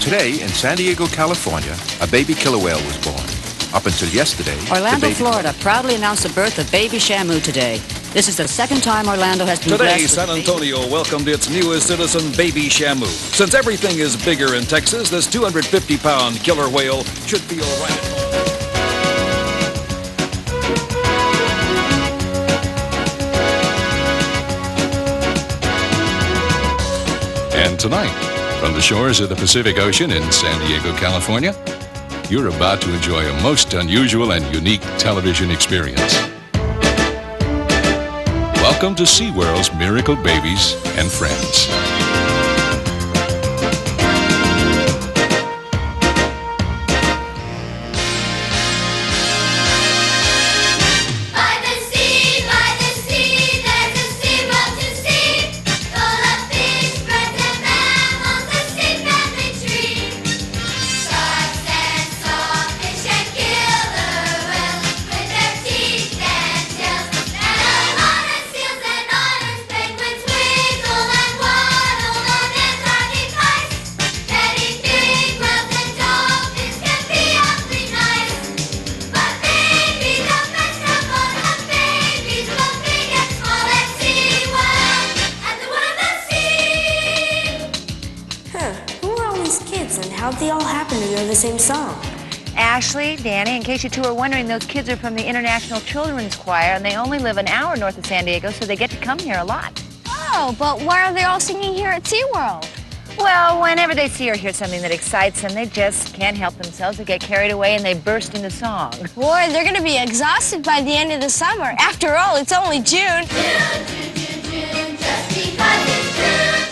Today, in San Diego, California, a baby killer whale was born. Up until yesterday, Orlando, Florida proudly announced the birth of baby Shamu today. This is the second time Orlando has been Today, blessed San Antonio welcomed its newest citizen, baby Shamu. Since everything is bigger in Texas, this 250-pound killer whale should feel right at home. And tonight, from the shores of the Pacific Ocean in San Diego, California, you're about to enjoy a most unusual and unique television experience. Welcome to SeaWorld's Miracle Babies and Friends. How'd they all happen to know the same song? Ashley, Danny, in case you two are wondering, those kids are from the International Children's Choir, and they only live an hour north of San Diego, so they get to come here a lot. Oh, but why are they all singing here at SeaWorld? Well, whenever they see or hear something that excites them, they just can't help themselves. They get carried away and they burst into song. Boy, they're going to be exhausted by the end of the summer. After all, it's only June. June, just because it's June.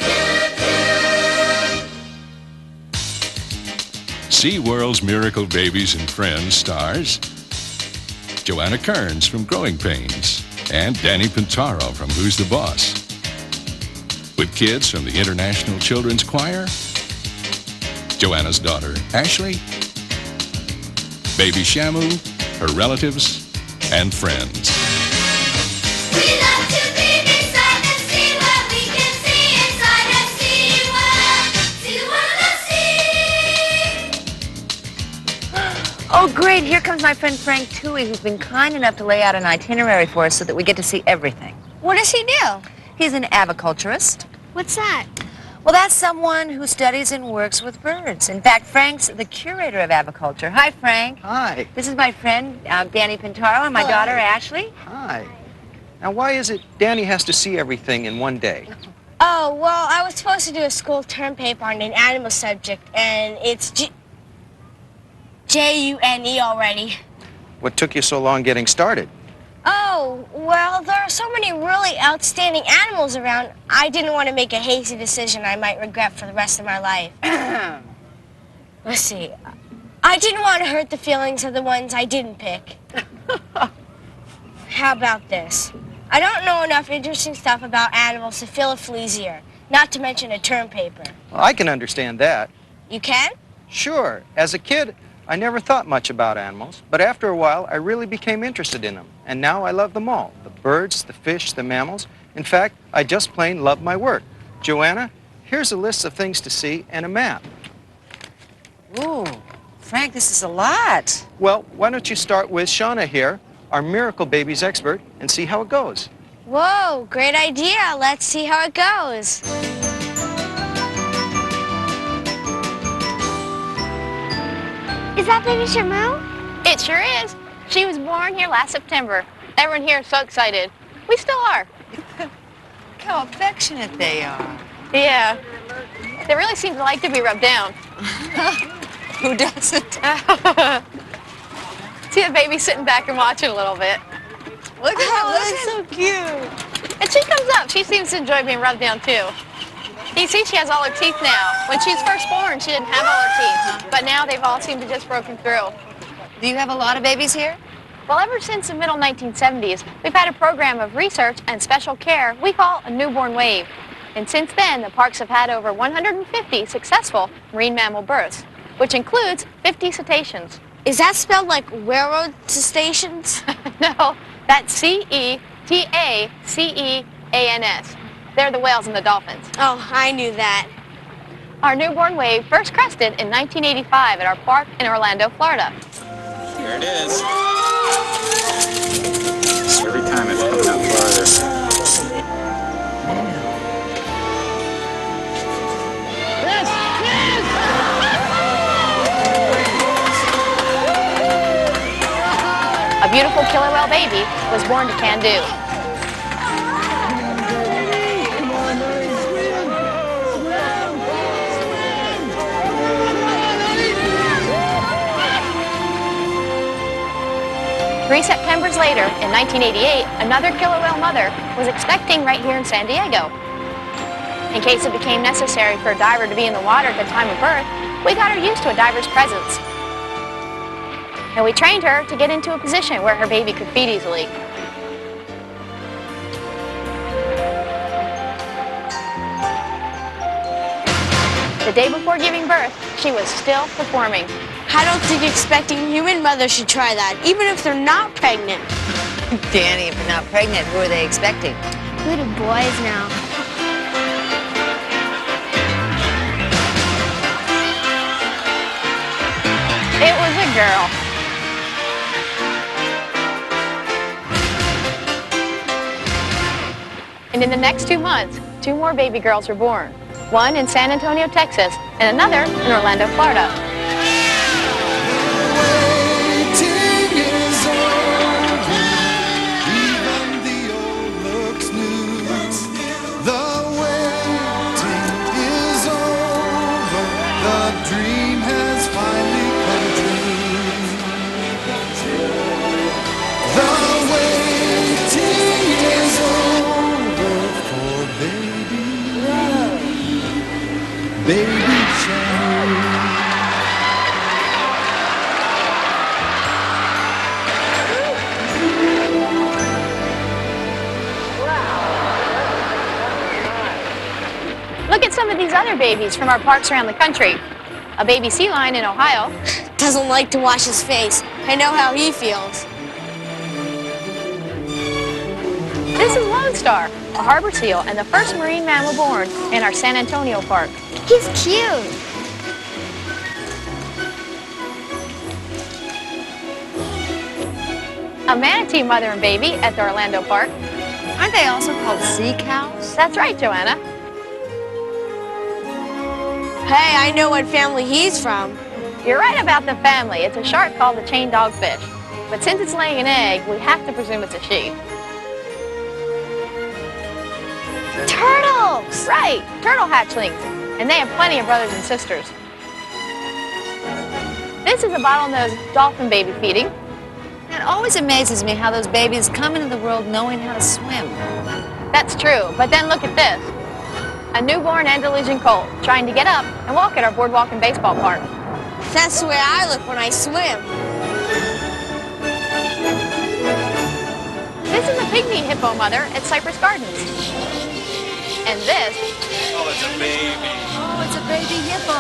SeaWorld's Miracle Babies and Friends stars Joanna Kerns from Growing Pains and Danny Pintauro from Who's the Boss. With kids from the International Children's Choir, Joanna's daughter, Ashley, baby Shamu, her relatives, and friends. We love to be beside the sea where we can see inside the sea world. See the world of sea. Oh, great. Here comes my friend Frank Toohey, who's been kind enough to lay out an itinerary for us so that we get to see everything. What does he do? He's an aviculturist. What's that? Well, that's someone who studies and works with birds. In fact, Frank's the curator of aviculture. Hi, Frank. Hi. This is my friend, Danny Pintauro, and my daughter, Ashley. Hi. Now, why is it Danny has to see everything in one day? Oh, well, I was supposed to do a school term paper on an animal subject, and it's J-U-N-E already. What took you so long getting started? Oh, well, there are so many really outstanding animals around, I didn't want to make a hasty decision I might regret for the rest of my life. Let's see. I didn't want to hurt the feelings of the ones I didn't pick. How about this? I don't know enough interesting stuff about animals to fill a flea's ear, not to mention a term paper. Well, I can understand that. You can? Sure. As a kid, I never thought much about animals, but after a while, I really became interested in them. And now I love them all. The birds, the fish, the mammals. In fact, I just plain love my work. Joanna, here's a list of things to see and a map. Ooh, Frank, this is a lot. Well, why don't you start with Shauna here, our Miracle Babies expert, and see how it goes. Whoa, great idea. Let's see how it goes. Is that baby Shamu? It sure is. She was born here last September. Everyone here is so excited. We still are. Look how affectionate they are. Yeah. They really seem to like to be rubbed down. Who doesn't? See the baby sitting back and watching a little bit. Look at her, that's so cute. And she comes up. She seems to enjoy being rubbed down, too. You see, she has all her teeth now. When she was first born, she didn't have all her teeth. But now they've all seemed to just broken through. Do you have a lot of babies here? Well, ever since the middle 1970s, we've had a program of research and special care we call a newborn wave. And since then, the parks have had over 150 successful marine mammal births, which includes 50 cetaceans. Is that spelled like railroad stations? No, that's C-E-T-A-C-E-A-N-S. They're the whales and the dolphins. Oh, I knew that. Our newborn wave first crested in 1985 at our park in Orlando, Florida. Here it is. Every time it's coming up farther. A beautiful killer whale baby was born to can-do. Three Septembers later, in 1988, another killer whale mother was expecting right here in San Diego. In case it became necessary for a diver to be in the water at the time of birth, we got her used to a diver's presence. And we trained her to get into a position where her baby could feed easily. The day before giving birth, she was still performing. I don't think expecting human mothers should try that, even if they're not pregnant. Danny, if they're not pregnant, who are they expecting? Little boys now. It was a girl. And in the next 2 months, 2 more baby girls were born. One in San Antonio, Texas, and another in Orlando, Florida. Look at some of these other babies from our parks around the country. A baby sea lion in Ohio. Doesn't like to wash his face. I know how he feels. This is Lone Star, a harbor seal and the first marine mammal born in our San Antonio park. He's cute. A manatee mother and baby at the Orlando park. Aren't they also called sea cows? That's right, Joanna. Hey, I know what family he's from. You're right about the family. It's a shark called the chain dogfish. But since it's laying an egg, we have to presume it's a she. Turtles! Right, turtle hatchlings. And they have plenty of brothers and sisters. This is a bottlenose dolphin baby feeding. It always amazes me how those babies come into the world knowing how to swim. That's true, but then look at this. A newborn Andalusian colt trying to get up and walk at our boardwalk and baseball park. That's the way I look when I swim. This is a pygmy hippo mother at Cypress Gardens. And this... Oh, it's a baby. Oh, it's a baby hippo.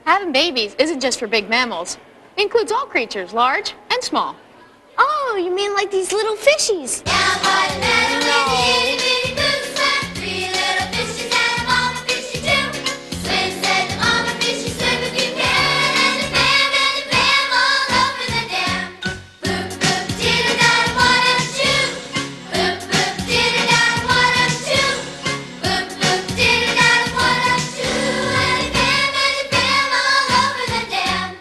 Having babies isn't just for big mammals. It includes all creatures, large and small. Oh, you mean like these little fishies? Down by the meadow with the itty bitty boots went 3 little fishes and a mama fishy too. Swim, said the mama fishy, swim if you can. And the bam all over the dam. Boop, boop, diddle-dum, 1 and 2. Boop, boop, diddle-dum, 1 and 2. Boop, boop, diddle-dum, 1 and 2. And the bam all over the dam.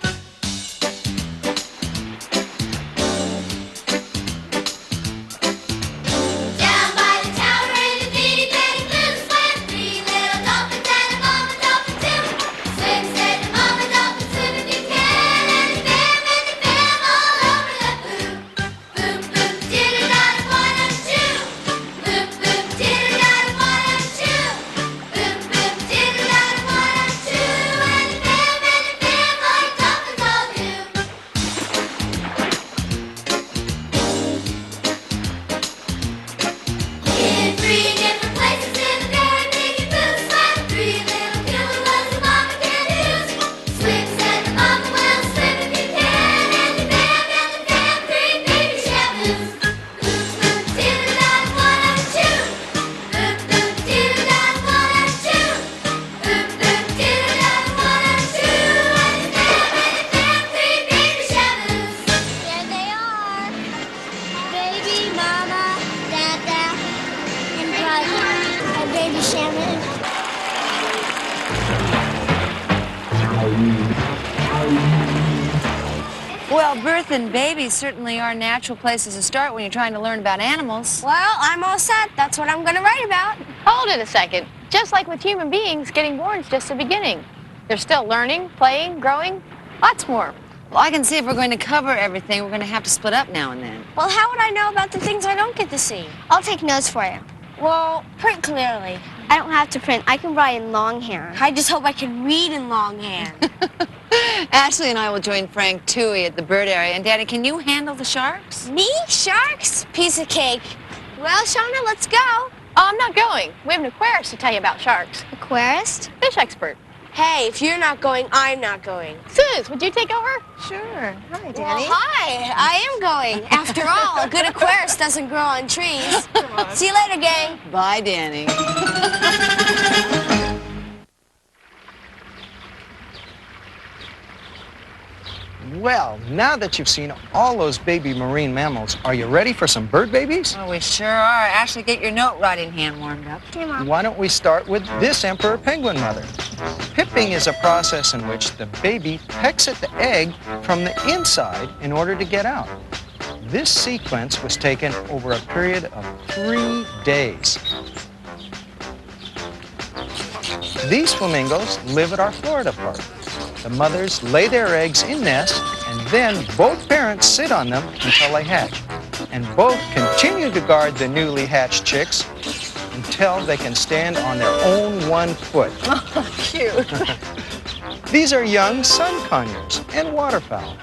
Down by the baby Shamu. Well, birth and babies certainly are natural places to start when you're trying to learn about animals. Well, I'm all set. That's what I'm going to write about. Hold it a second. Just like with human beings, getting born is just the beginning. They're still learning, playing, growing, lots more. Well, I can see if we're going to cover everything, we're going to have to split up now and then. Well, how would I know about the things I don't get to see? I'll take notes for you. Well, print clearly. I don't have to print. I can write in longhand. I just hope I can read in longhand. Ashley and I will join Frank Toohey at the bird area. And Daddy, can you handle the sharks? Me? Sharks? Piece of cake. Well, Shauna, let's go. Oh, I'm not going. We have an aquarist to tell you about sharks. Aquarist? Fish expert. Hey, if you're not going, I'm not going. Suze, would you take over? Sure. Hi, Daddy. Well, hi. I am going. After all, a good aquarist doesn't grow on trees. See you later, gang. Bye, Danny. Well, now that you've seen all those baby marine mammals, are you ready for some bird babies? Oh, we sure are. Ashley, get your note writing hand warmed up. Okay, Mom. Why don't we start with this emperor penguin mother? Pipping is a process in which the baby pecks at the egg from the inside in order to get out. This sequence was taken over a period of 3 days. These flamingos live at our Florida park. The mothers lay their eggs in nests, and then both parents sit on them until they hatch. And both continue to guard the newly hatched chicks until they can stand on their own 1 foot. Oh, cute. These are young sun conures and waterfowl.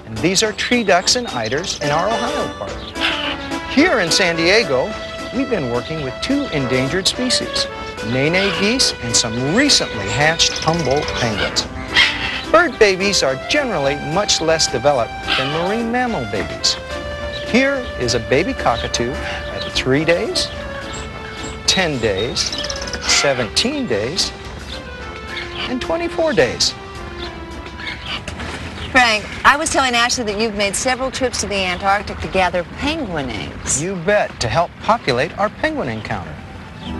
And these are tree ducks and eiders in our Ohio park. Here in San Diego, we've been working with 2 endangered species, nene geese and some recently hatched Humboldt penguins. Bird babies are generally much less developed than marine mammal babies. Here is a baby cockatoo at 3 days, 10 days, 17 days, and 24 days. Frank, I was telling Ashley that you've made several trips to the Antarctic to gather penguin eggs. You bet, to help populate our penguin encounter,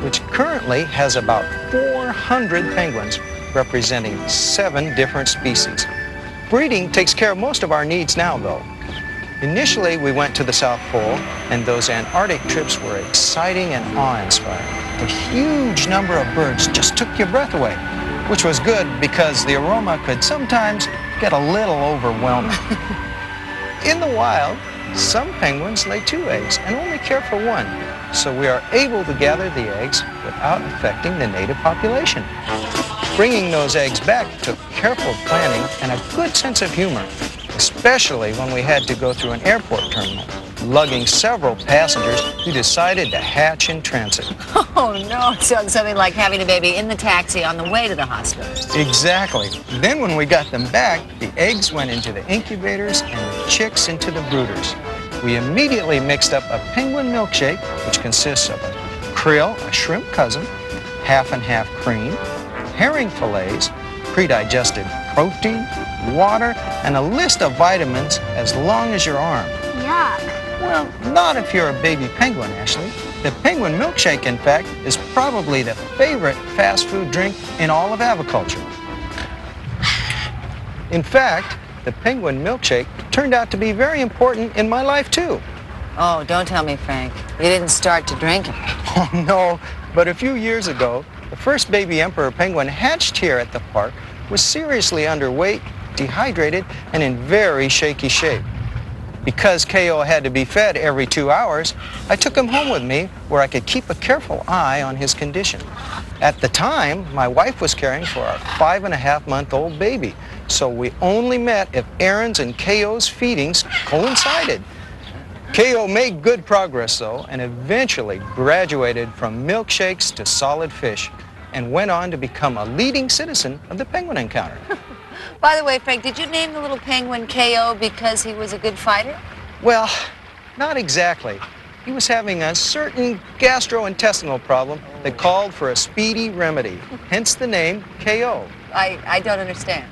which currently has about 400 penguins representing 7 different species. Breeding takes care of most of our needs now, though. Initially, we went to the South Pole, and those Antarctic trips were exciting and awe-inspiring. The huge number of birds just took your breath away, which was good because the aroma could sometimes get a little overwhelming. In the wild, some penguins lay 2 eggs and only care for 1, so we are able to gather the eggs without affecting the native population. Bringing those eggs back took careful planning and a good sense of humor, especially when we had to go through an airport terminal, lugging several passengers who decided to hatch in transit. Oh, no. So it's something like having a baby in the taxi on the way to the hospital. Exactly. Then when we got them back, the eggs went into the incubators and the chicks into the brooders. We immediately mixed up a penguin milkshake, which consists of a krill, a shrimp cousin, half and half cream, herring fillets, pre-digested protein, water, and a list of vitamins as long as your arm. Yuck. Well, not if you're a baby penguin, Ashley. The penguin milkshake, in fact, is probably the favorite fast food drink in all of aviculture. In fact, the penguin milkshake turned out to be very important in my life, too. Oh, don't tell me, Frank. You didn't start to drink it. Oh, no, but a few years ago, the first baby emperor penguin hatched here at the park was seriously underweight, dehydrated, and in very shaky shape. Because KO had to be fed every 2 hours, I took him home with me where I could keep a careful eye on his condition. At the time, my wife was caring for our 5.5-month-old baby, so we only met if Aaron's and KO's feedings coincided. KO made good progress, though, and eventually graduated from milkshakes to solid fish, and went on to become a leading citizen of the penguin encounter. By the way, Frank, did you name the little penguin KO because he was a good fighter? Well, not exactly. He was having a certain gastrointestinal problem that called for a speedy remedy, hence the name KO. I don't understand.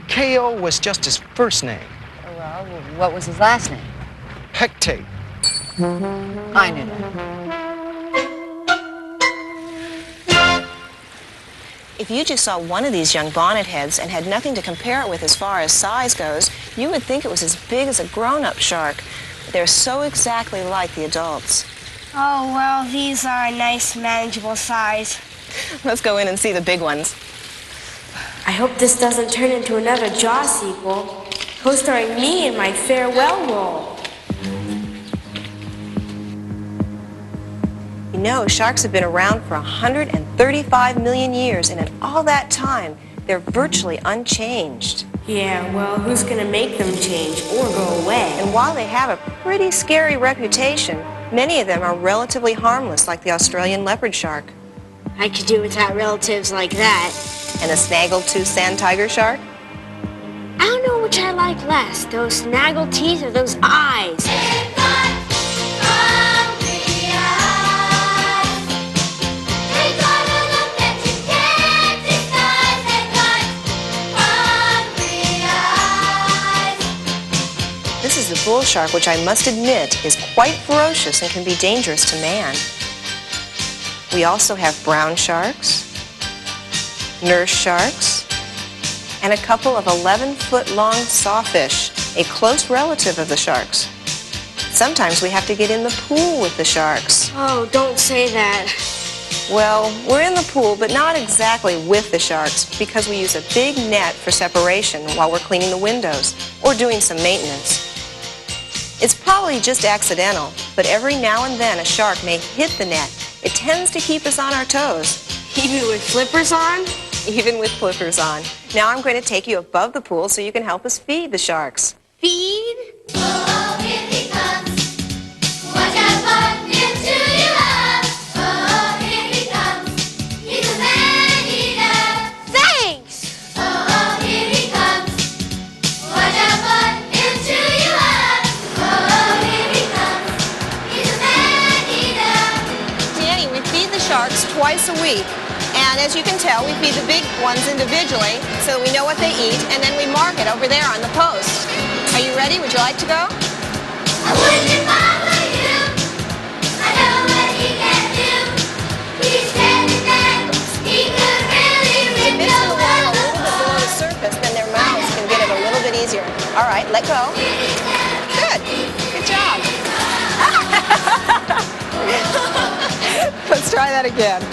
KO was just his first name. Well, what was his last name? Hectate. I knew that. If you just saw one of these young bonnet heads and had nothing to compare it with as far as size goes, you would think it was as big as a grown-up shark. They're so exactly like the adults. Oh, well, these are a nice, manageable size. Let's go in and see the big ones. I hope this doesn't turn into another Jaws sequel, co-starring me in my farewell role. You know, sharks have been around for 135 million years, and in all that time, they're virtually unchanged. Yeah, well, who's gonna make them change or go away? And while they have a pretty scary reputation, many of them are relatively harmless, like the Australian leopard shark. I could do without relatives like that. And the snaggletooth sand tiger shark? I don't know which I like less, those snaggle teeth or those eyes. This is the bull shark, which I must admit is quite ferocious and can be dangerous to man. We also have brown sharks, nurse sharks, and a couple of 11-foot-long sawfish, a close relative of the sharks. Sometimes we have to get in the pool with the sharks. Oh, don't say that. Well, we're in the pool, but not exactly with the sharks, because we use a big net for separation while we're cleaning the windows or doing some maintenance. It's probably just accidental, but every now and then a shark may hit the net. It tends to keep us on our toes. Even with flippers on? Even with flippers on. Now I'm going to take you above the pool so you can help us feed the sharks. Feed? Oh, here he comes. Watch out for him to you love. Oh, here he comes. He's a man-eater. Thanks! Oh, here he comes. Watch out for him to you love. Oh, here he comes. He's a man-eater. Danny, we feed the sharks twice a week. And as you can tell, we feed the big ones individually so we know what they eat, and then we mark it over there on the post. Are you ready? Would you like to go? I wouldn't bother you. I know what he can do. He's standing there. He could really rip If it's your the water a little bit world below the apart. surface, then their mouths can get it a little bit easier. All right, let go. Good. Good job. Let's try that again.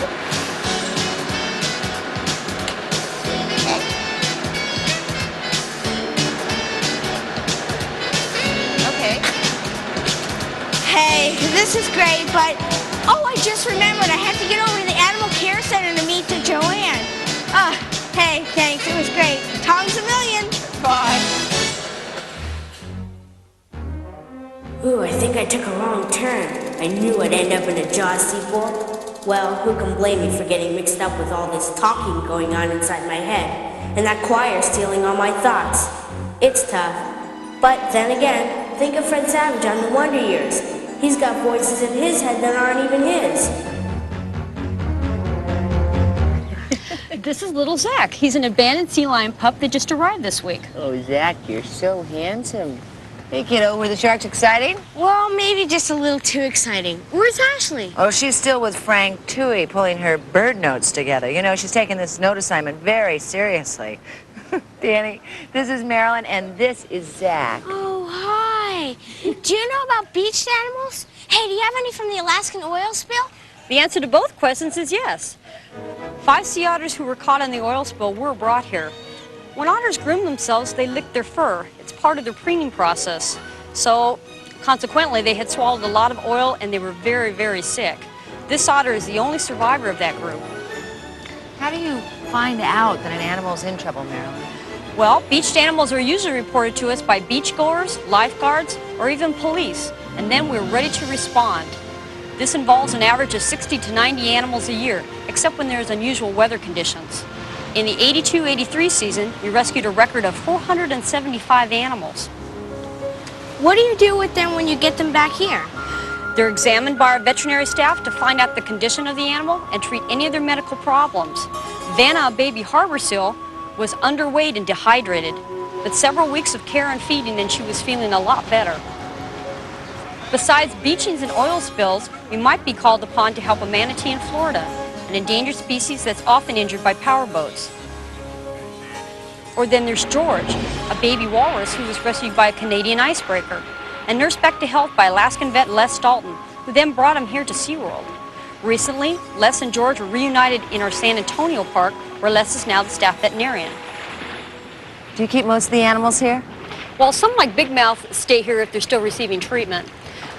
Okay. Hey, this is great, but... Oh, I just remembered. I have to get over to the Animal Care Center to meet the Joanna. Hey, thanks. It was great. Tongues a million. Bye. Ooh, I think I took a wrong turn. I knew I'd end up in a Jaws sequel. Well, who can blame me for getting mixed up with all this talking going on inside my head, and that choir stealing all my thoughts. It's tough. But then again, think of Fred Savage on The Wonder Years. He's got voices in his head that aren't even his. This is little Zach. He's an abandoned sea lion pup that just arrived this week. Oh, Zach, you're so handsome. Hey, kiddo, were the sharks exciting? Well, maybe just a little too exciting. Where's Ashley? Oh, she's still with Frank Toohey pulling her bird notes together. You know, she's taking this note assignment very seriously. Danny, this is Marilyn, and this is Zach. Oh, hi. Do you know about beached animals? Hey, do you have any from the Alaskan oil spill? The answer to both questions is yes. 5 sea otters who were caught in the oil spill were brought here. When otters groom themselves, they lick their fur. It's part of their preening process. So, consequently, they had swallowed a lot of oil and they were very, very sick. This otter is the only survivor of that group. How do you find out that an animal's in trouble, Marilyn? Well, beached animals are usually reported to us by beachgoers, lifeguards, or even police, and then we're ready to respond. This involves an average of 60 to 90 animals a year, except when there's unusual weather conditions. In the 82-83 season, we rescued a record of 475 animals. What do you do with them when you get them back here? They're examined by our veterinary staff to find out the condition of the animal and treat any of their medical problems. Vanna, a baby harbor seal, was underweight and dehydrated, but several weeks of care and feeding and she was feeling a lot better. Besides beachings and oil spills, we might be called upon to help a manatee in Florida. an endangered species that's often injured by powerboats. Or then there's George, a baby walrus who was rescued by a Canadian icebreaker and nursed back to health by Alaskan vet Les Dalton, who then brought him here to SeaWorld. Recently, Les and George were reunited in our San Antonio park, where Les is now the staff veterinarian. Do you keep most of the animals here? Well, some like Big Mouth stay here if they're still receiving treatment.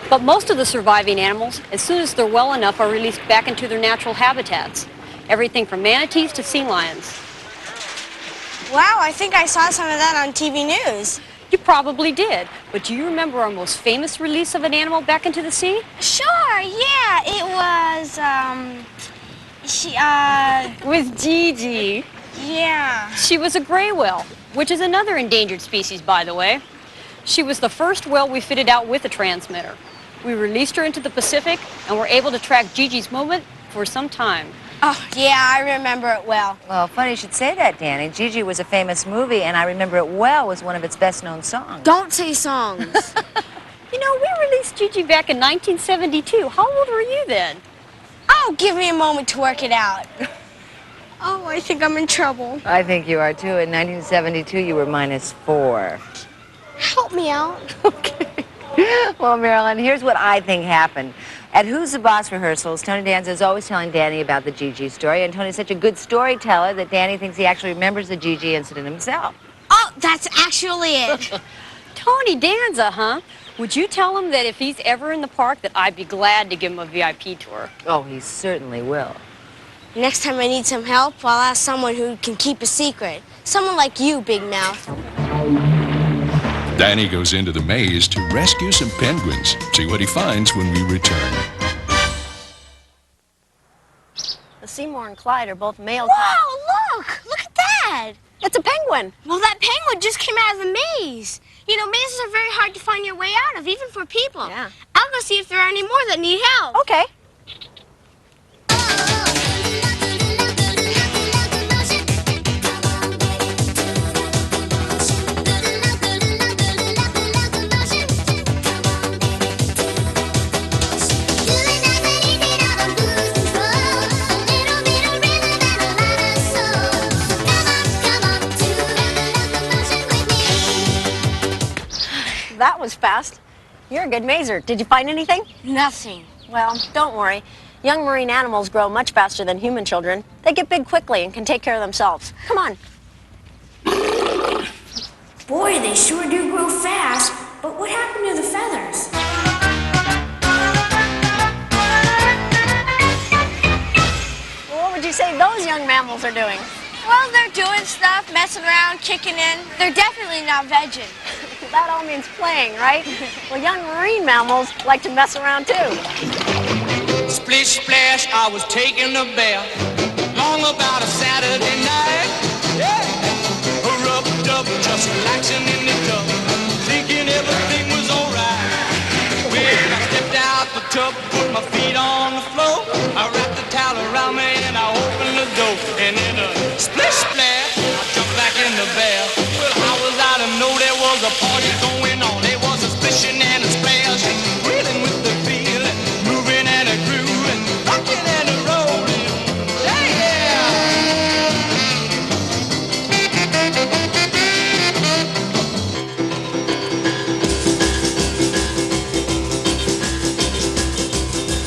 But most of the surviving animals, as soon as they're well enough, are released back into their natural habitats. Everything from manatees to sea lions. Wow, I think I saw some of that on TV news. You probably did, but do you remember our most famous release of an animal back into the sea? Sure, yeah, it was, With Gigi. Yeah. She was a gray whale, which is another endangered species, by the way. She was the first whale we fitted out with a transmitter. We released her into the Pacific and were able to track Gigi's movement for some time. Oh, yeah, I remember it well. Well, funny you should say that, Danny. Gigi was a famous movie, and I Remember It Well was one of its best-known songs. Don't say songs. You know, we released Gigi back in 1972. How old were you then? Oh, give me a moment to work it out. Oh, I think I'm in trouble. I think you are, too. In 1972, you were -4. Help me out. Okay. Well, Marilyn, here's what I think happened. At Who's the Boss rehearsals, Tony Danza is always telling Danny about the Gigi story, and Tony's such a good storyteller that Danny thinks he actually remembers the Gigi incident himself. Oh, that's actually it. Tony Danza, huh? Would you tell him that if he's ever in the park that I'd be glad to give him a VIP tour? Oh, he certainly will. Next time I need some help, I'll ask someone who can keep a secret. Someone like you, Big Mouth. Danny goes into the maze to rescue some penguins. See what he finds when we return. The Seymour and Clyde are both male. Whoa, look! Look at that! It's a penguin. Well, that penguin just came out of the maze. You know, mazes are very hard to find your way out of, even for people. Yeah. I'll go see if there are any more that need help. Okay. That was fast. You're a good mazer. Did you find anything? Nothing. Well, don't worry. Young marine animals grow much faster than human children. They get big quickly and can take care of themselves. Come on. Boy, they sure do grow fast. But what happened to the feathers? Well, what would you say those young mammals are doing? Well, they're doing stuff, messing around, kicking in. They're definitely not vegging. That all means playing, right? Well, young marine mammals like to mess around too. Splish splash, I was taking a bath. Long about a Saturday night. Yeah. Rubbed up, just relaxing in the tub, thinking everything was alright. When I stepped out the tub, put my feet on the floor, I wrapped the towel around me and I opened the door. And in a splish splash, I jumped back in the bath. Well, how was I to know there was a party going on? There was a splishing and a splash, reeling with the feeling, moving and a grooving, rocking and a rolling. Yeah!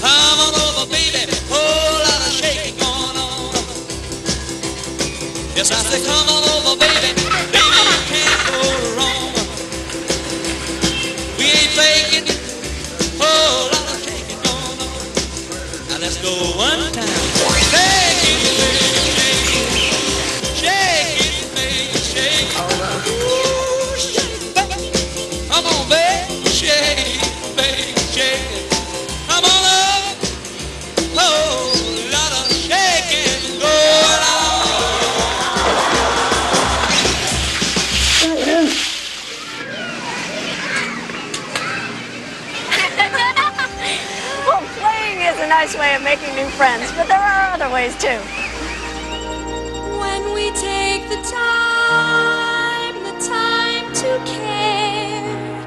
Come on over, baby, whole lot of shaking going on. Yes, I said, come on over, baby, baby, you can't go wrong. We ain't faking, whole lot of shaking going on. Now let's go one time. Shake it, baby, shake it. Shake it, baby, shake it. Ooh, shake it, baby. Come on, baby, shake it, baby, shake it. Come on up, whole lot of shaking going on. Well, playing is a nice way of making new friends, but there are other ways too. When we take the time to care,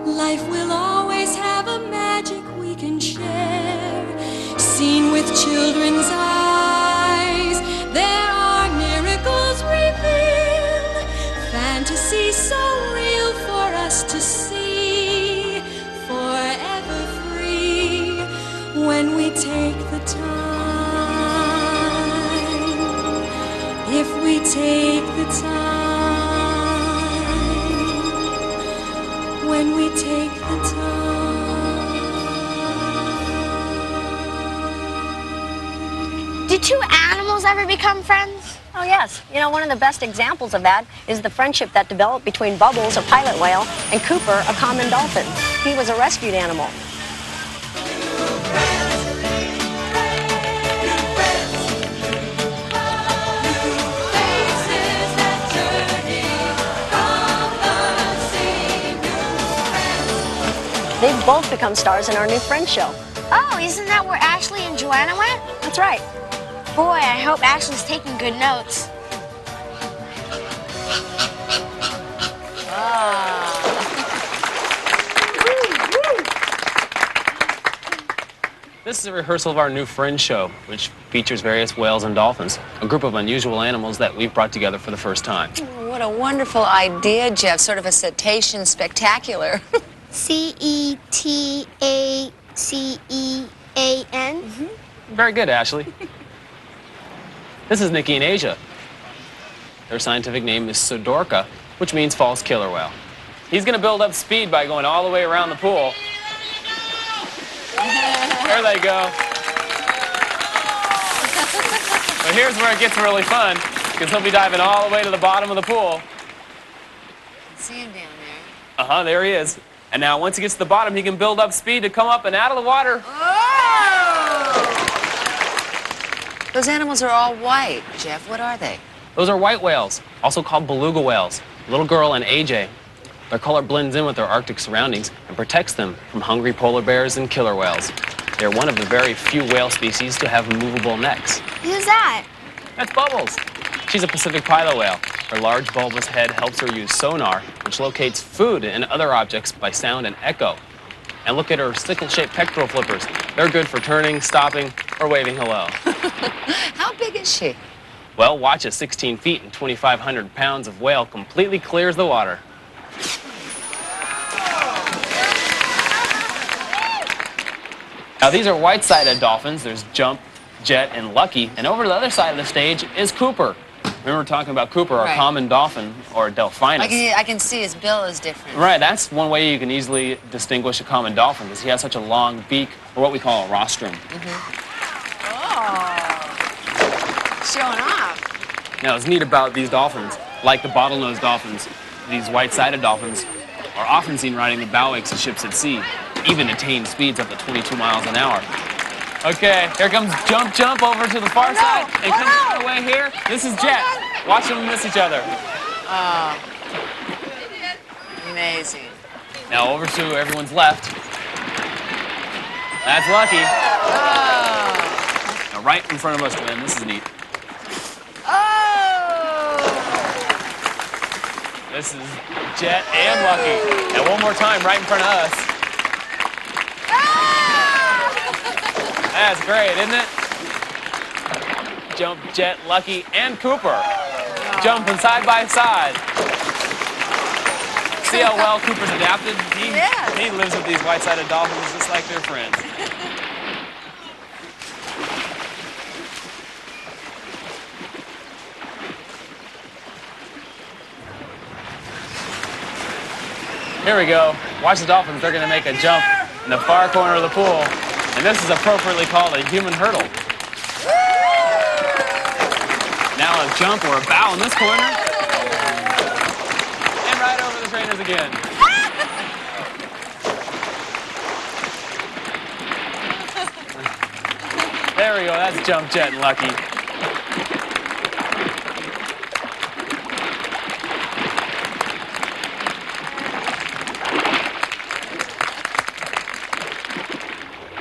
life will always have a magic we can share, seen with children's eyes. the time, when we take the time. Do two animals ever become friends? Oh, yes. You know, one of the best examples of that is the friendship that developed between Bubbles, a pilot whale, and Cooper, a common dolphin. He was a rescued animal. They've both become stars in our new Friends show. Oh, isn't that where Ashley and Joanna went? That's right. Boy, I hope Ashley's taking good notes. This is a rehearsal of our new Friends show, which features various whales and dolphins, a group of unusual animals that we've brought together for the first time. What a wonderful idea, Jeff. Sort of a cetacean spectacular. C-E-T-A-C-E-A-N? Very good, Ashley. This is Nikki and Asia. Their scientific name is Sodorka, which means false killer whale. He's going to build up speed by going all the way around the pool. There they go. But here's where it gets really fun, because he'll be diving all the way to the bottom of the pool. I see him down there. Uh-huh, there he is. And now once he gets to the bottom, he can build up speed to come up and out of the water. Oh! Those animals are all white, Jeff. What are they? Those are white whales, also called beluga whales. Little girl and AJ. Their color blends in with their Arctic surroundings and protects them from hungry polar bears and killer whales. They're one of the very few whale species to have movable necks. Who's that? That's Bubbles. She's a Pacific pilot whale. Her large bulbous head helps her use sonar, which locates food and other objects by sound and echo. And look at her sickle-shaped pectoral flippers. They're good for turning, stopping, or waving hello. How big is she? Well, watch as 16 feet and 2,500 pounds of whale completely clears the water. Now, these are white-sided dolphins. There's Jump, Jet, and Lucky. And over to the other side of the stage is Cooper. Remember talking about Cooper, our Right. common dolphin, or Delphinus. I can see his bill is different. Right, that's one way you can easily distinguish a common dolphin, because he has such a long beak, or what we call a rostrum. Oh. Showing off. Now, what's neat about these dolphins, like the bottlenose dolphins, these white-sided dolphins are often seen riding the bow wakes of ships at sea, even attain speeds up to 22 miles an hour. Okay, here comes Jump Jump over to the far side, and comes all the way here. This is Jet. Watch them miss each other. Oh. Amazing. Now over to everyone's left. That's Lucky. Oh. Now right in front of us, Joanna, this is neat. Oh. This is Jet and Lucky. And one more time, right in front of us. That's great, isn't it? Jump, Jet, Lucky, and Cooper. Jumping side by side. See how well Cooper's adapted? He lives with these white-sided dolphins just like their friends. Here we go. Watch the dolphins. They're going to make a jump in the far corner of the pool. And this is appropriately called a human hurdle. Now a jump or a bow in this corner. And right over the trainers again. There we go. That's Jump, Jet, and Lucky.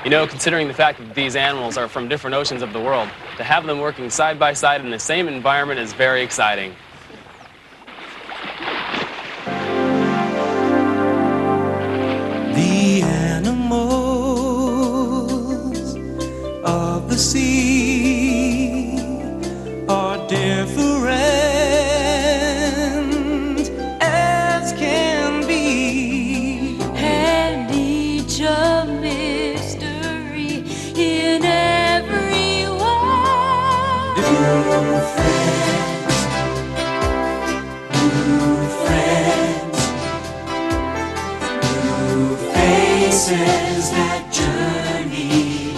You know, considering the fact that these animals are from different oceans of the world, to have them working side by side in the same environment is very exciting. The animals of the sea are different as can be, And each a mystery in every way. different friends that journey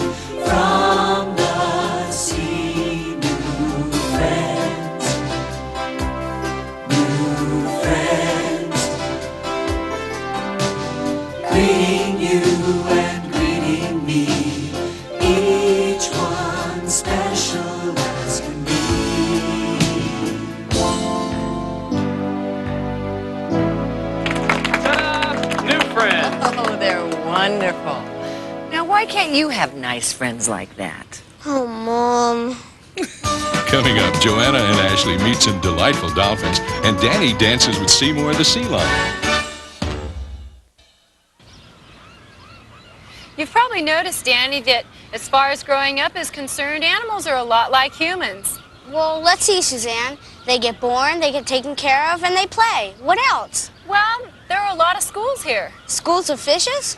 from the sea. New friends, greeting you and greeting me, each one special as can be. New friends. Oh, they're wonderful. Now, why can't you have nice friends like that? Oh, Mom. Coming up, Joanna and Ashley meet some delightful dolphins, and Danny dances with Seymour the sea lion. You've probably noticed, Danny, that as far as growing up is concerned, animals are a lot like humans. Well, let's see, Suzanne. They get born, they get taken care of, and they play. What else? Well, there are a lot of schools here. Schools of fishes?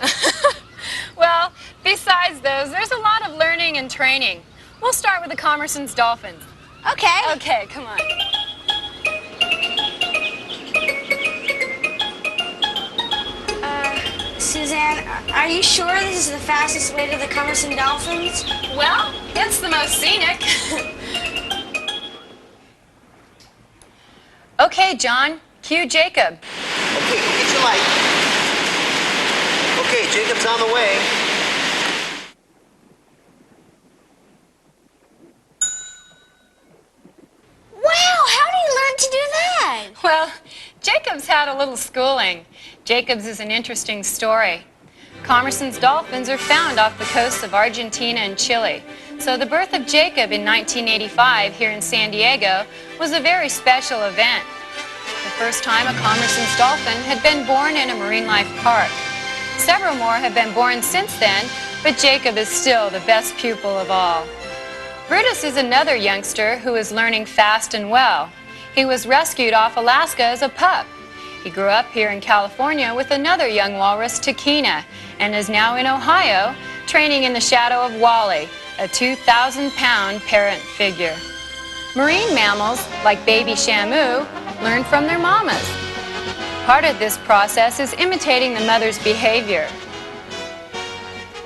Well, besides those, there's a lot of learning and training. We'll start with the Commerson's dolphins. Okay. Okay, come on. Suzanne, are you sure this is the fastest way to the Commerson Dolphins? Well, it's the most scenic. Okay, John, cue Jacob. Okay, get your light. Okay, Jacob's on the way. Wow, how did you learn to do that? Well, Jacob's had a little schooling. Jacob's is an interesting story. Commerson's dolphins are found off the coasts of Argentina and Chile. So the birth of Jacob in 1985 here in San Diego was a very special event. The first time a Commerson's dolphin had been born in a marine life park. Several more have been born since then, but Jacob is still the best pupil of all. Brutus is another youngster who is learning fast and well. He was rescued off Alaska as a pup. He grew up here in California with another young walrus, Takina, and is now in Ohio, training in the shadow of Wally, a 2,000-pound parent figure. Marine mammals, like baby Shamu, learn from their mamas. Part of this process is imitating the mother's behavior.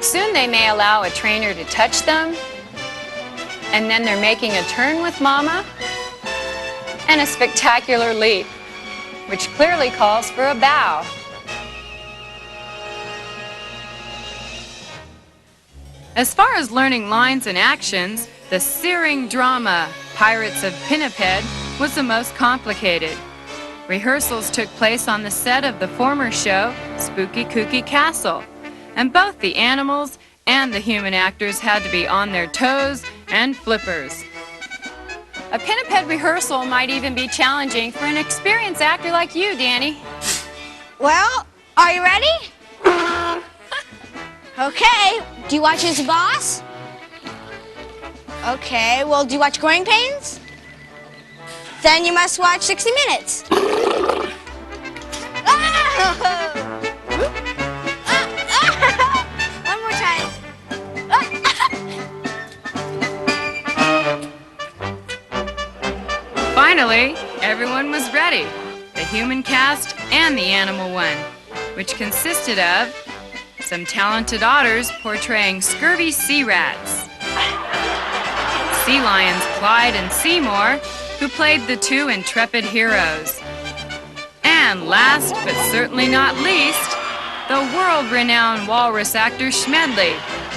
Soon they may allow a trainer to touch them, and then they're making a turn with mama, and a spectacular leap, which clearly calls for a bow. As far as learning lines and actions, the searing drama Pirates of Pinniped was the most complicated. Rehearsals took place on the set of the former show, Spooky Kooky Castle, and both the animals and the human actors had to be on their toes and flippers. A Pinniped rehearsal might even be challenging for an experienced actor like you, Danny. Well, are you ready? Okay. Do you watch Who's the Boss? Okay. Well, do you watch Growing Pains? Then you must watch 60 Minutes. One more time. Finally, everyone was ready. The human cast and the animal one, which consisted of some talented otters portraying scurvy sea rats, sea lions Clyde and Seymour, who played the two intrepid heroes, and last but certainly not least, the world-renowned walrus actor Schmedley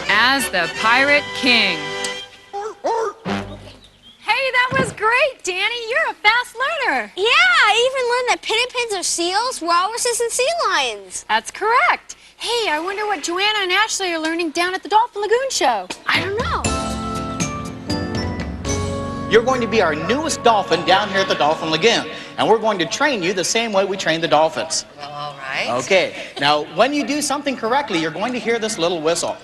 as the Pirate King. Hey, that was great, Danny. You're a fast learner. Yeah, I even learned that pinnipeds are seals, walruses, and sea lions. That's correct. Hey, I wonder what Joanna and Ashley are learning down at the Dolphin Lagoon show. I don't know. You're going to be our newest dolphin down here at the Dolphin Lagoon, and we're going to train you the same way we train the dolphins. Well, all right. Okay, now when you do something correctly, you're going to hear this little whistle.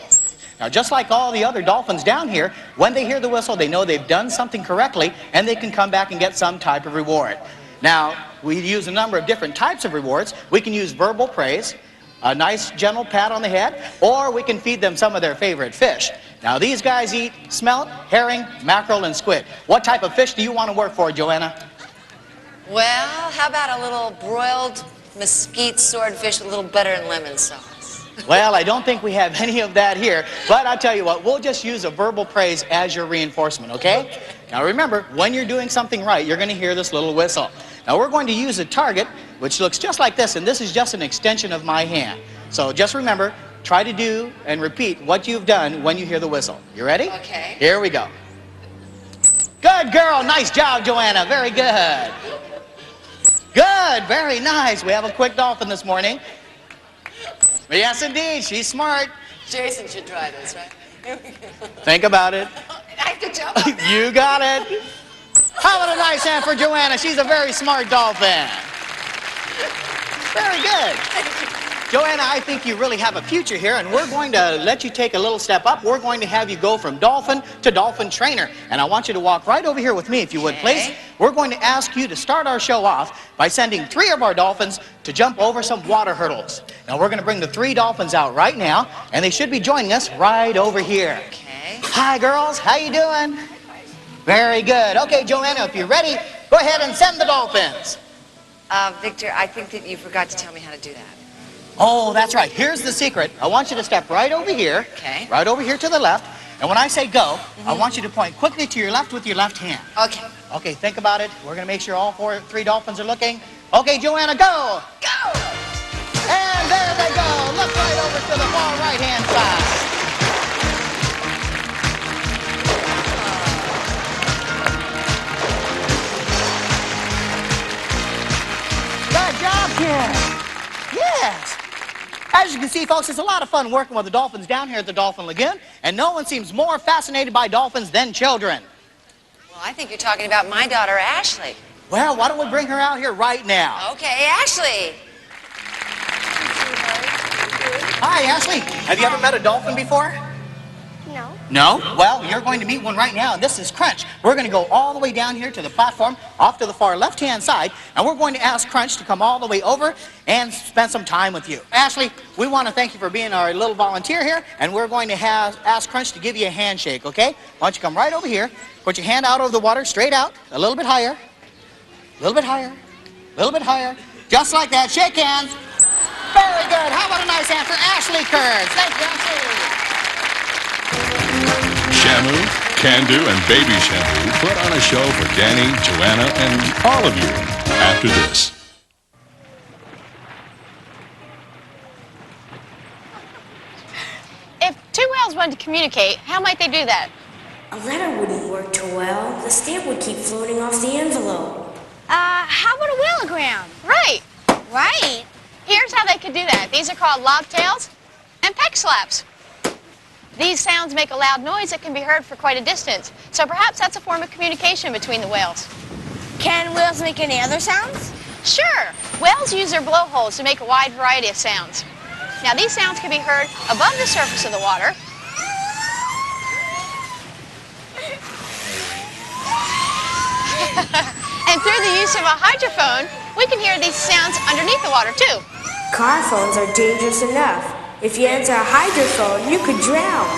Now, just like all the other dolphins down here, when they hear the whistle, they know they've done something correctly, and they can come back and get some type of reward. Now, we use a number of different types of rewards. We can use verbal praise, a nice gentle pat on the head, or we can feed them some of their favorite fish. Now, these guys eat smelt, herring, mackerel, and squid. What type of fish do you want to work for, Joanna? Well, how about a little broiled mesquite swordfish with a little butter and lemon sauce? Well, I don't think we have any of that here, but I'll tell you what, we'll just use a verbal praise as your reinforcement, okay? Now remember, when you're doing something right, you're going to hear this little whistle. Now we're going to use a target, which looks just like this, and this is just an extension of my hand. So just remember, try to do and repeat what you've done when you hear the whistle. You ready? Okay. Here we go. Good girl. Nice job, Joanna. Very good. Good. Very nice. We have a quick dolphin this morning. Yes, indeed. She's smart. Jason should try this, right? Here we go. Think about it. I have to jump. You got it. How about a nice hand for Joanna? She's a very smart dolphin. Very good. Joanna, I think you really have a future here, and we're going to let you take a little step up. We're going to have you go from dolphin to dolphin trainer. And I want you to walk right over here with me, if you would, please. We're going to ask you to start our show off by sending 3 of our dolphins to jump over some water hurdles. Now, we're going to bring the 3 dolphins out right now, and they should be joining us right over here. Okay. Hi, girls. How you doing? Very good. Okay, Joanna, if you're ready, go ahead and send the dolphins. Victor, I think that you forgot to tell me how to do that. Oh, that's right. Here's the secret. I want you to step right over here. Okay. Right over here to the left. And when I say go, I want you to point quickly to your left with your left hand. Okay. Okay, think about it. We're going to make sure all 3 dolphins are looking. Okay, Joanna, go! Go! And there they go. Look right over to the far right-hand side. Good job, kid. Yes. As you can see, folks, it's a lot of fun working with the dolphins down here at the Dolphin Lagoon, and no one seems more fascinated by dolphins than children. Well, I think you're talking about my daughter, Ashley. Well, why don't we bring her out here right now? Okay, Ashley. Hi, Ashley. Have you ever met a dolphin before? No. No? Well, you're going to meet one right now, and this is Crunch. We're going to go all the way down here to the platform off to the far left-hand side, and we're going to ask Crunch to come all the way over and spend some time with you. Ashley, we want to thank you for being our little volunteer here, and we're going to ask Crunch to give you a handshake, okay? Why don't you come right over here, put your hand out over the water, straight out, a little bit higher, a little bit higher, a little bit higher, just like that. Shake hands. Very good. How about a nice hand for Ashley Kerns? Thank you, Ashley. Shamu, Can-Do, and Baby Shamu put on a show for Danny, Joanna, and all of you after this. If 2 whales wanted to communicate, how might they do that? A letter wouldn't work too well. The stamp would keep floating off the envelope. How about a wheelogram? Right. Right. Here's how they could do that. These are called lobtails and peck slaps. These sounds make a loud noise that can be heard for quite a distance. So perhaps that's a form of communication between the whales. Can whales make any other sounds? Sure. Whales use their blowholes to make a wide variety of sounds. Now these sounds can be heard above the surface of the water. And through the use of a hydrophone, we can hear these sounds underneath the water too. Car phones are dangerous enough. If you enter a hydrophone, you could drown.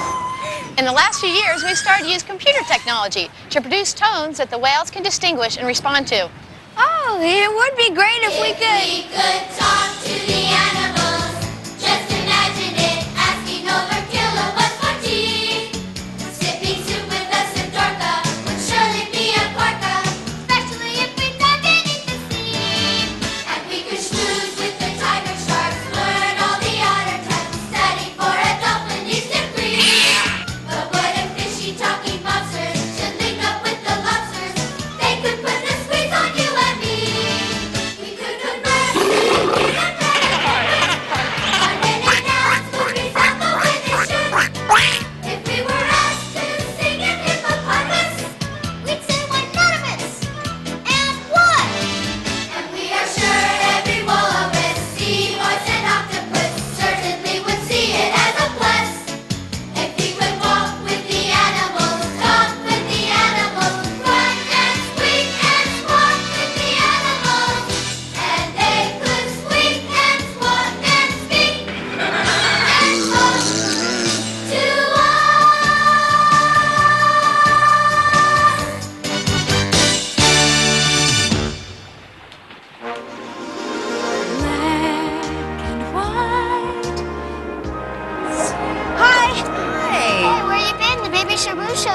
In the last few years, we've started to use computer technology to produce tones that the whales can distinguish and respond to. Oh, it would be great if we could. We could talk to the animals. Just imagine it, asking over kilowatts for tea. Sipping soup with us in Dorca would surely be a corker, especially if we dive beneath the sea. And we could schmooze with the tiger sharks, learn all the otter types, study for a dolphin needs to breathe. But what if fishy talking monsters should link up with the lobsters? They could put the squeeze on you and me. We could converse with the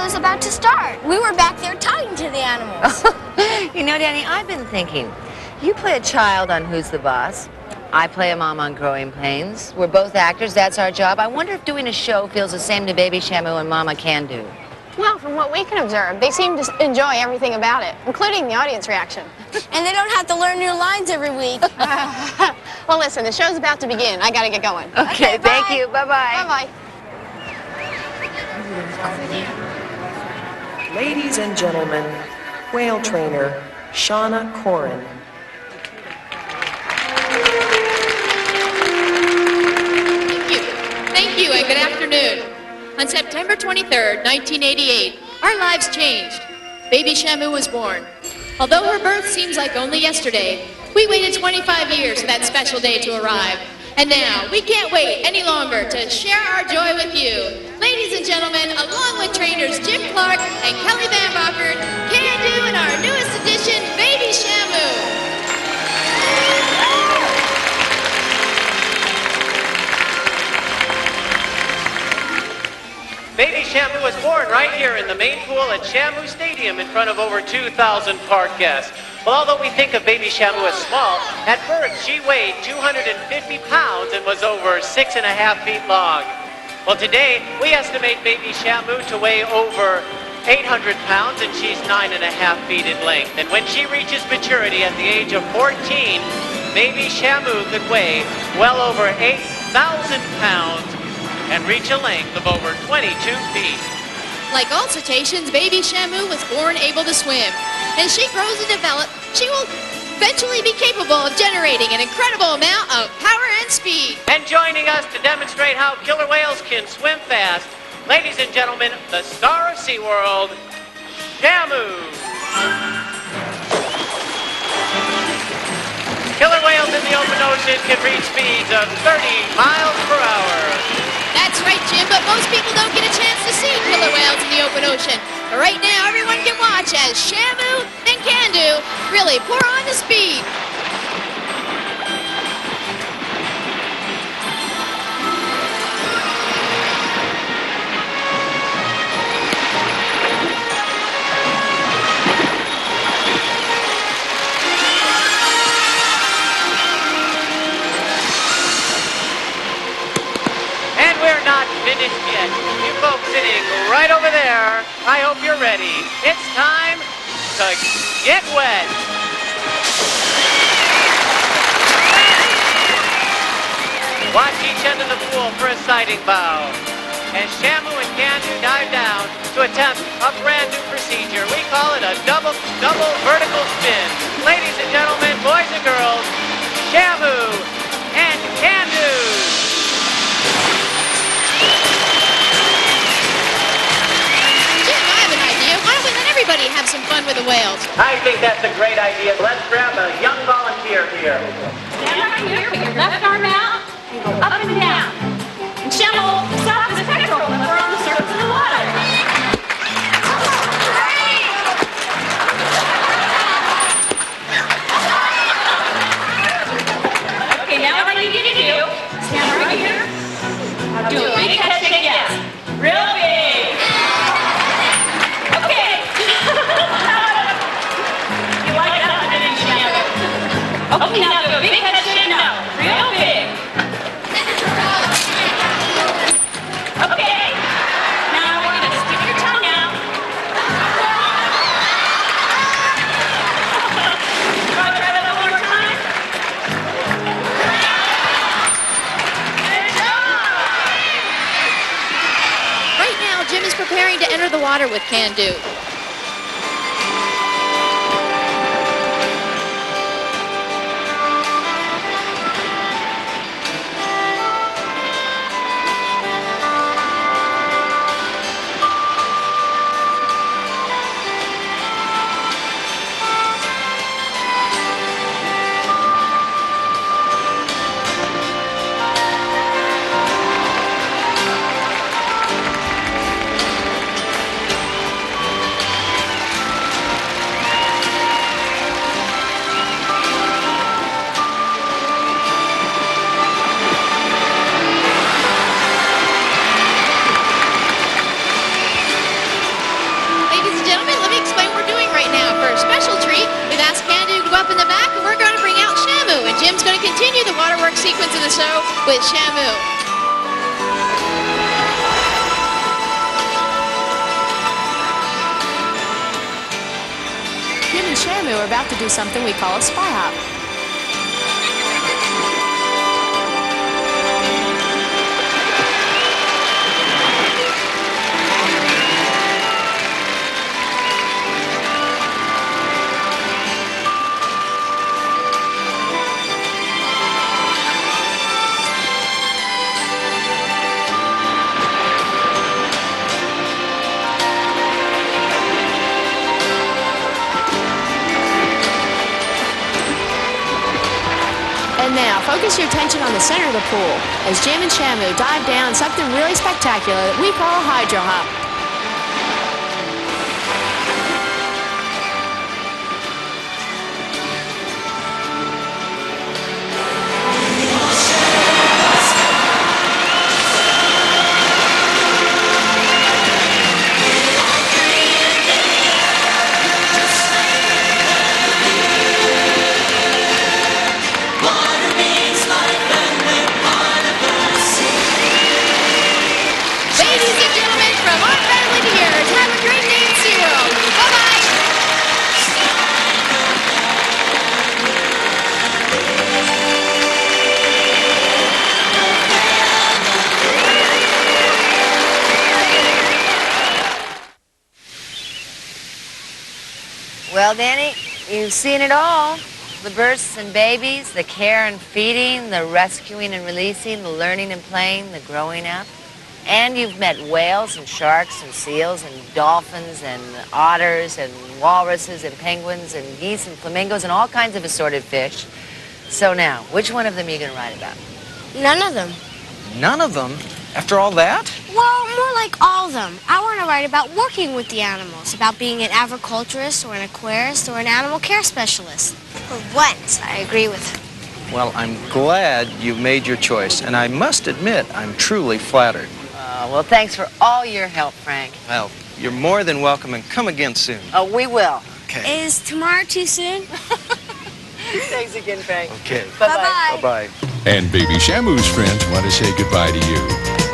was about to start. We were back there talking to the animals. You know, Danny, I've been thinking. You play a child on Who's the Boss. I play a mom on Growing Pains. We're both actors. That's our job. I wonder if doing a show feels the same to Baby Shamu and Mama Can Do. Well, from what we can observe, they seem to enjoy everything about it, including the audience reaction. And they don't have to learn new lines every week. Well, listen, the show's about to begin. I gotta get going. Okay, thank you. Bye-bye. Bye-bye. Ladies and gentlemen, whale trainer Shauna Corin. Thank you and good afternoon. On September 23rd, 1988, our lives changed. Baby Shamu was born. Although her birth seems like only yesterday, we waited 25 years for that special day to arrive. And now, we can't wait any longer to share our joy with you. Ladies and gentlemen, along with trainers Jim Clark and Kelly Van Bockert, Can Do and our newest addition, Baby Shamu. Baby Shamu was born right here in the main pool at Shamu Stadium in front of over 2,000 park guests. Well, although we think of Baby Shamu as small, at birth she weighed 250 pounds and was over 6.5 feet long. Well, today we estimate Baby Shamu to weigh over 800 pounds and she's 9.5 feet in length. And when she reaches maturity at the age of 14, Baby Shamu could weigh well over 8,000 pounds and reach a length of over 22 feet. Like all cetaceans, Baby Shamu was born able to swim. As she grows and develops, she will eventually be capable of generating an incredible amount of power and speed. And joining us to demonstrate how killer whales can swim fast, ladies and gentlemen, the star of SeaWorld, Shamu. Killer whales in the open ocean can reach speeds of 30 miles per hour. That's right, Jim, but most people don't get a chance to see killer whales in the open ocean. But right now, everyone can watch as Shamu and Can Do really pour on the speed. Finished yet. You folks sitting right over there, I hope you're ready. It's time to get wet. Watch each end of the pool for a sighting bow. As Shamu and Can Do dive down to attempt a brand new procedure. We call it a double vertical spin. Ladies and gentlemen, boys and girls, Shamu and Can Do. Why don't we let everybody have some fun with the whales? I think that's a great idea. Let's grab a young volunteer here. Stand right here, put your left arm out, and go up and down. And Shamu will stop his pectoral when we're on the surface of the water. Okay, now what I need you to do, stand right here. Now do a big head shake, yes. Real big. Okay, now do a big head shake, no. Real big. Okay. Now I want you to stick your tongue out. Want to try that one more time? Good job! Right now, Jim is preparing to enter the water with Can Do. Jim's going to continue the waterworks sequence of the show with Shamu. Jim and Shamu are about to do something we call a spy hop. And now, focus your attention on the center of the pool as Jim and Shamu dive down something really spectacular that we call a hydro hop. Ladies and gentlemen, from our family to yours, have a great day at SeaWorld. Bye-bye. Well, Danny, you've seen it all. The births and babies, the care and feeding, the rescuing and releasing, the learning and playing, the growing up. And you've met whales and sharks and seals and dolphins and otters and walruses and penguins and geese and flamingos and all kinds of assorted fish. So now, which one of them are you going to write about? None of them. None of them? After all that? Well, more like all of them. I want to write about working with the animals, about being an agriculturist or an aquarist or an animal care specialist. Or what? I agree with him. Well, I'm glad you've made your choice, and I must admit I'm truly flattered. Well, thanks for all your help, Frank. Well, you're more than welcome, and come again soon. Oh, we will. Okay. Is tomorrow too soon? Thanks again, Frank. Okay. Bye-bye. Bye-bye. And Baby Shamu's friends want to say goodbye to you.